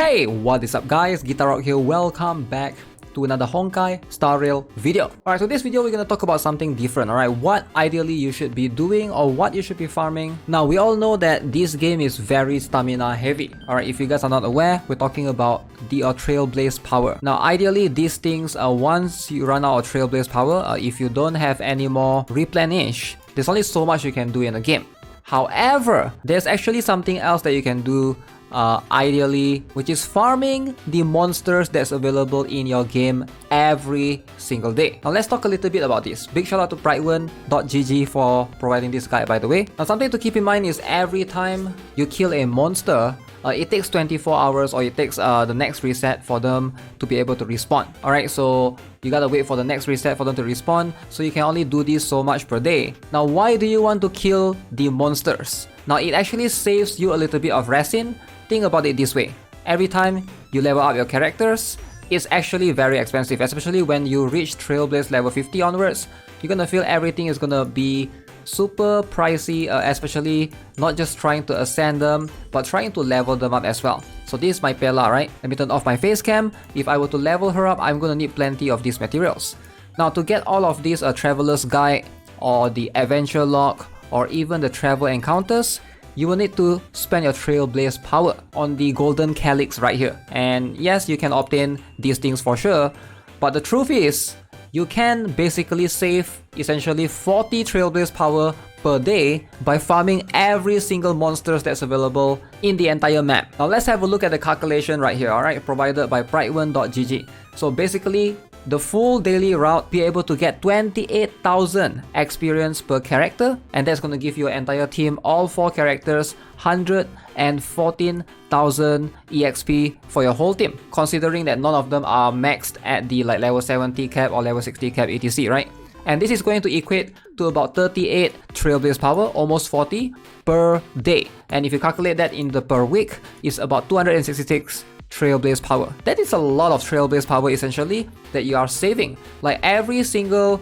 Hey, what is up guys? GuitarRock here. Welcome back to another Honkai Star Rail video. Alright, so this video we're gonna talk about something different, alright? What ideally you should be doing or what you should be farming. Now, we all know that this game is very stamina heavy. Alright, if you guys are not aware, we're talking about the Trailblaze power. Now, ideally, these things, once you run out of Trailblaze power, if you don't have any more replenish, there's only so much you can do in the game. However, there's actually something else that you can do ideally, which is farming the monsters that's available in your game every single day. Now let's talk a little bit about this. Big shout out to Prydwen.gg for providing this guide, by the way. Now something to keep in mind is every time you kill a monster, it takes 24 hours or it takes the next reset for them to be able to respawn. Alright, so you gotta wait for the next reset for them to respawn, so you can only do this so much per day. Now why do you want to kill the monsters? Now it actually saves you a little bit of resin. Think about it this way. Every time you level up your characters, it's actually very expensive, especially when you reach Trailblaze level 50 onwards. You're gonna feel everything is gonna be super pricey, especially not just trying to ascend them, but trying to level them up as well. So this is my Pela, right? Let me turn off my face cam. If I were to level her up, I'm gonna need plenty of these materials. Now to get all of these Traveler's Guide or the Adventure Log or even the Travel Encounters, you will need to spend your Trailblaze power on the golden calyx right here. And yes, you can obtain these things for sure, but the truth is, you can basically save essentially 40 Trailblaze power per day by farming every single monster that's available in the entire map. Now let's have a look at the calculation right here, alright, provided by Prydwen.gg. So basically, the full daily route be able to get 28,000 experience per character, and that's going to give your entire team, all 4 characters, 114,000 EXP for your whole team, considering that none of them are maxed at the level 70 cap or level 60 cap etc, right? And this is going to equate to about 38 Trailblaze power, almost 40 per day. And if you calculate that in the per week, it's about 266 Trailblaze power. That is a lot of Trailblaze power essentially that you are saving. Like every single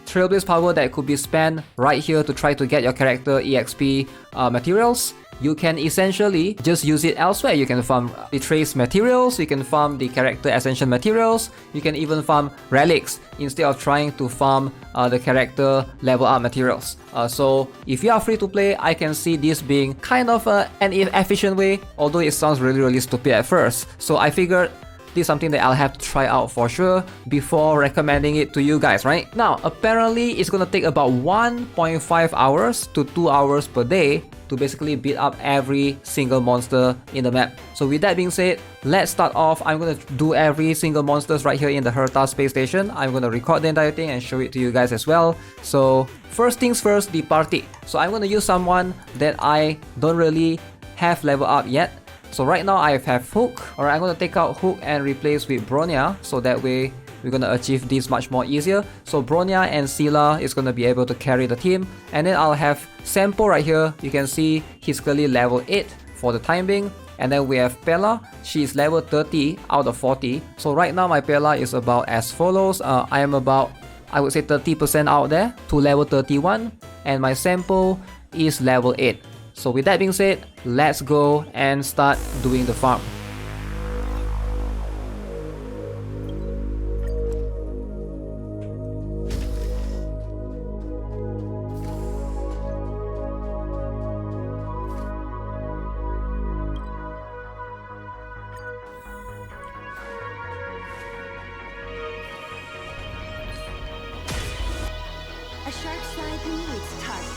Trailblaze power that could be spent right here to try to get your character EXP materials, you can essentially just use it elsewhere. You can farm the trace materials, you can farm the character ascension materials, you can even farm relics instead of trying to farm the character level up materials. So if you are free to play, I can see this being kind of an efficient way, although it sounds really stupid at first. So I figured this is something that I'll have to try out for sure before recommending it to you guys, right? Now, apparently it's gonna take about 1.5 hours to 2 hours per day to basically beat up every single monster in the map. So with that being said, let's start off. I'm gonna do every single monsters right here in the Herta space station. I'm gonna record the entire thing and show it to you guys as well. So first things first, the party. So I'm gonna use someone that I don't really have level up yet. So right now I have Hook. Alright, I'm gonna take out Hook and replace with Bronya, so that way we're gonna achieve this much more easier. So Bronya and Sila is gonna be able to carry the team. And then I'll have Sampo right here. You can see he's clearly level 8 for the time being. And then we have Pela. She is level 30 out of 40. So right now my Pela is about as follows. I am about, I would say 30% out there to level 31. And my Sampo is level 8. So with that being said, let's go and start doing the farm. A sharp side knew its target.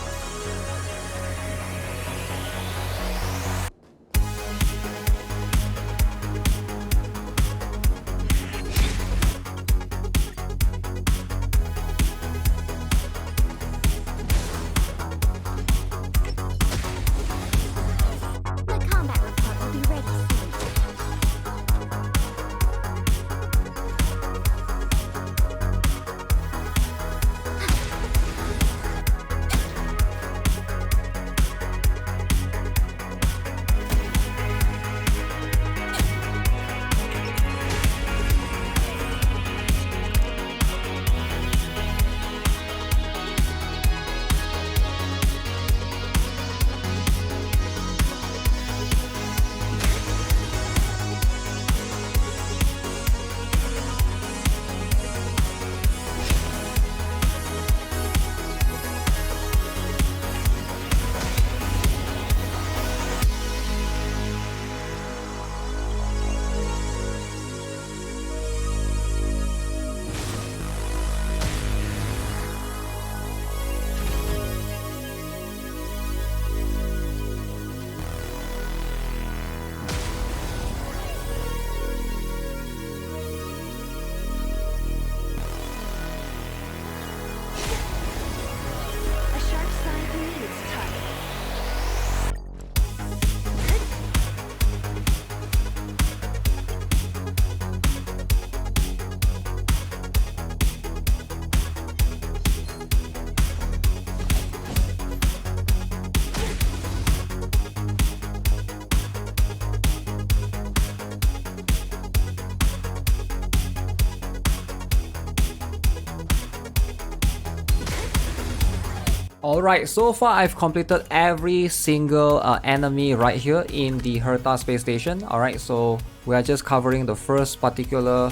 The combat report will be ready soon. Alright, so far I've completed every single enemy right here in the Herta space station. Alright, so we are just covering the first particular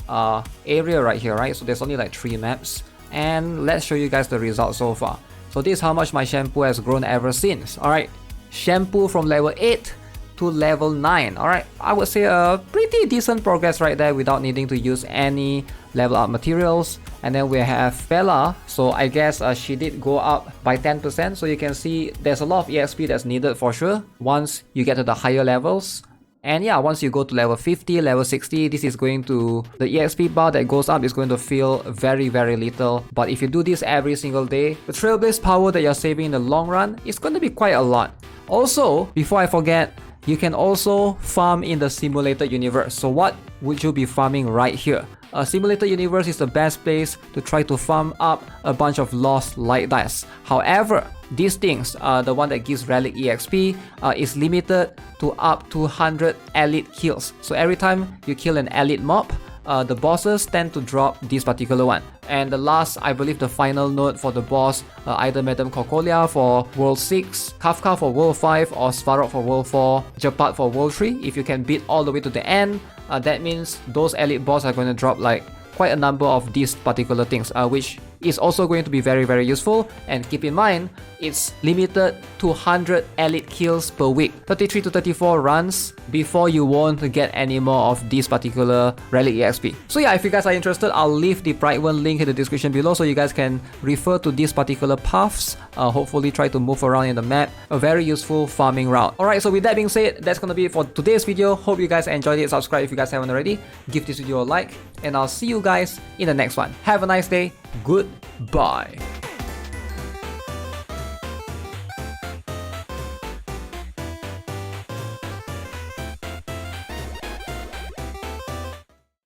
area right here, right? So there's only like 3 maps, and let's show you guys the results so far. So this is how much my shampoo has grown ever since. Alright, shampoo from level 8 to level 9. Alright, I would say a pretty decent progress right there without needing to use any level up materials. And then we have Bella, so I guess she did go up by 10%, so you can see there's a lot of EXP that's needed for sure once you get to the higher levels. And yeah, once you go to level 50, level 60, this is going to, the EXP bar that goes up is going to feel very little. But if you do this every single day, the Trailblaze power that you're saving in the long run is going to be quite a lot. Also, before I forget, you can also farm in the simulated universe. So what would you be farming right here? A simulated universe is the best place to try to farm up a bunch of lost light dice. However, these things, the one that gives relic EXP, is limited to up to 100 elite kills. So every time you kill an elite mob, the bosses tend to drop this particular one. And the last, I believe the final note for the boss, either Madame Cocolia for World 6, Kafka for World 5, or Svarog for World 4, Japat for World 3. If you can beat all the way to the end, that means those elite boss are going to drop like quite a number of these particular things, which is also going to be very useful. And keep in mind, it's limited to 100 elite kills per week, 33 to 34 runs before you won't get any more of this particular relic EXP. So yeah, if you guys are interested, I'll leave the Prydwen link in the description below so you guys can refer to these particular paths, hopefully try to move around in the map, a very useful farming route. Alright, so with that being said, that's gonna be it for today's video. Hope you guys enjoyed it. Subscribe if you guys haven't already, give this video a like, and I'll see you guys in the next one. Have a nice day. Goodbye.